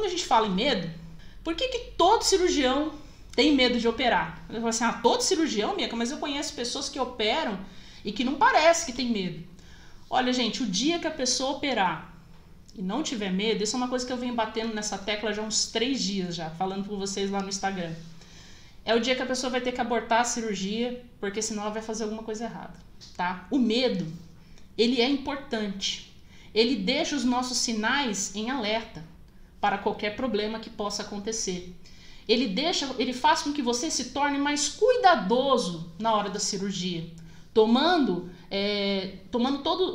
quando a gente fala em medo, por que todo cirurgião tem medo de operar? Eu falo assim, todo cirurgião, Mica, mas eu conheço pessoas que operam e que não parece que tem medo. Olha, gente, o dia que a pessoa operar e não tiver medo, isso é uma coisa que eu venho batendo nessa tecla já há uns 3 dias já, falando com vocês lá no Instagram. É o dia que a pessoa vai ter que abortar a cirurgia, porque senão ela vai fazer alguma coisa errada, tá? O medo, ele é importante. Ele deixa os nossos sinais em alerta para qualquer problema que possa acontecer. Ele faz com que você se torne mais cuidadoso na hora da cirurgia,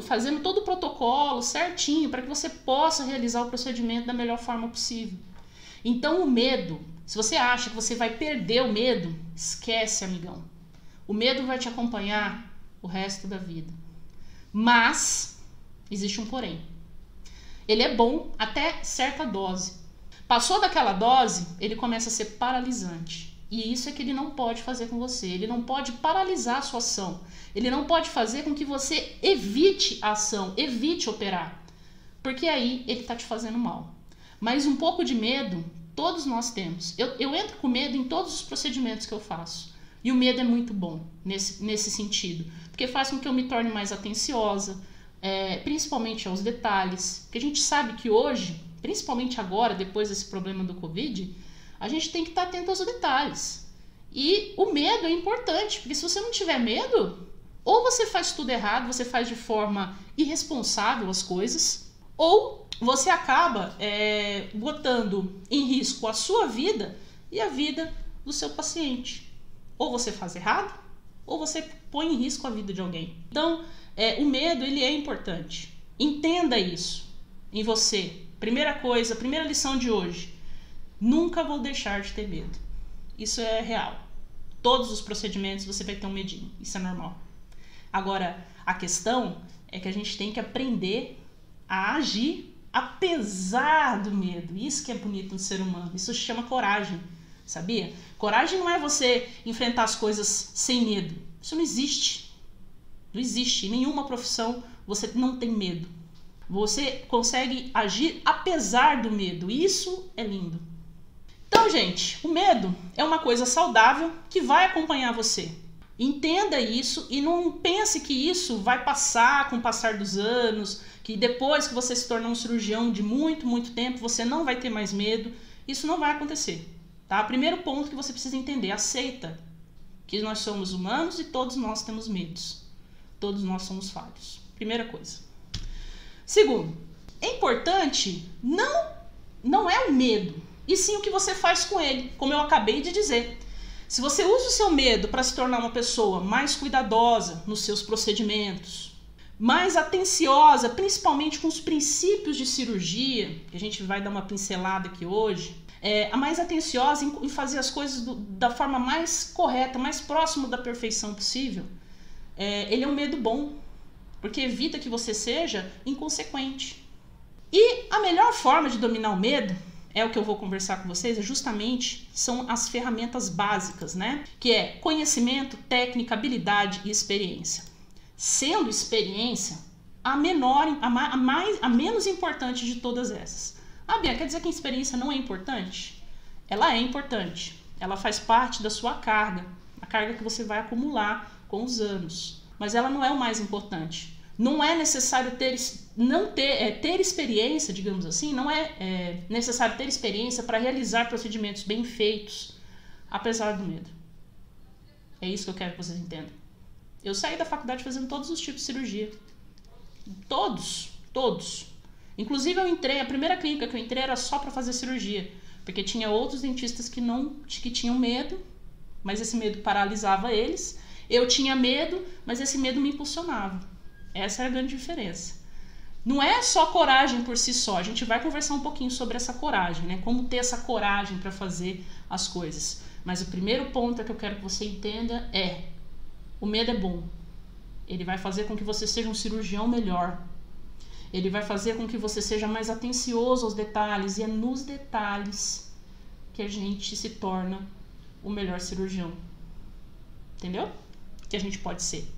fazendo todo o protocolo certinho para que você possa realizar o procedimento da melhor forma possível. Então o medo, se você acha que você vai perder o medo, esquece, amigão. O medo vai te acompanhar o resto da vida. Mas existe um porém. Ele é bom até certa dose. Passou daquela dose, ele começa a ser paralisante. E isso é que ele não pode fazer com você. Ele não pode paralisar a sua ação. Ele não pode fazer com que você evite a ação, evite operar. Porque aí ele está te fazendo mal. Mas um pouco de medo, todos nós temos. Eu entro com medo em todos os procedimentos que eu faço. E o medo é muito bom nesse sentido. Porque faz com que eu me torne mais atenciosa, principalmente aos detalhes. Porque a gente sabe que hoje, principalmente agora, depois desse problema do Covid, a gente tem que estar atento aos detalhes. E o medo é importante, porque se você não tiver medo, ou você faz tudo errado, você faz de forma irresponsável as coisas, ou você acaba botando em risco a sua vida e a vida do seu paciente. Ou você faz errado, ou você põe em risco a vida de alguém. Então, o medo, ele é importante. Entenda isso em você. Primeira coisa, primeira lição de hoje. Nunca vou deixar de ter medo. Isso é real. Todos os procedimentos você vai ter um medinho. Isso é normal. Agora, a questão é que a gente tem que aprender a agir apesar do medo. Isso que é bonito no ser humano. Isso se chama coragem. Sabia? Coragem não é você enfrentar as coisas sem medo. Isso não existe. Não existe. Em nenhuma profissão você não tem medo. Você consegue agir apesar do medo. Isso é lindo. Então, gente, o medo é uma coisa saudável que vai acompanhar você. Entenda isso e não pense que isso vai passar com o passar dos anos, que depois que você se tornar um cirurgião de muito, muito tempo, você não vai ter mais medo. Isso não vai acontecer. Tá? Primeiro ponto que você precisa entender, aceita que nós somos humanos e todos nós temos medos. Todos nós somos falhos. Primeira coisa. Segundo, é importante não é o medo, e sim o que você faz com ele, como eu acabei de dizer. Se você usa o seu medo para se tornar uma pessoa mais cuidadosa nos seus procedimentos, mais atenciosa, principalmente com os princípios de cirurgia, que a gente vai dar uma pincelada aqui hoje, a mais atenciosa em fazer as coisas da forma mais correta, mais próximo da perfeição possível, ele é um medo bom, porque evita que você seja inconsequente. E a melhor forma de dominar o medo, é o que eu vou conversar com vocês, são as ferramentas básicas, né? Que é conhecimento, técnica, habilidade e experiência. Sendo experiência a menos importante de todas essas. Bia, quer dizer que a experiência não é importante? Ela é importante. Ela faz parte da sua carga, a carga que você vai acumular com os anos. Mas ela não é o mais importante. Não é necessário ter experiência, digamos assim, não é necessário ter experiência para realizar procedimentos bem feitos, apesar do medo. É isso que eu quero que vocês entendam. Eu saí da faculdade fazendo todos os tipos de cirurgia. Todos. Inclusive a primeira clínica que eu entrei era só para fazer cirurgia, porque tinha outros dentistas que tinham medo, mas esse medo paralisava eles. Eu tinha medo, mas esse medo me impulsionava. Essa é a grande diferença. Não é só coragem por si só. A gente vai conversar um pouquinho sobre essa coragem, né? Como ter essa coragem para fazer as coisas. Mas o primeiro ponto que eu quero que você entenda o medo é bom. Ele vai fazer com que você seja um cirurgião melhor. Ele vai fazer com que você seja mais atencioso aos detalhes. E é nos detalhes que a gente se torna o melhor cirurgião. Entendeu? Que a gente pode ser.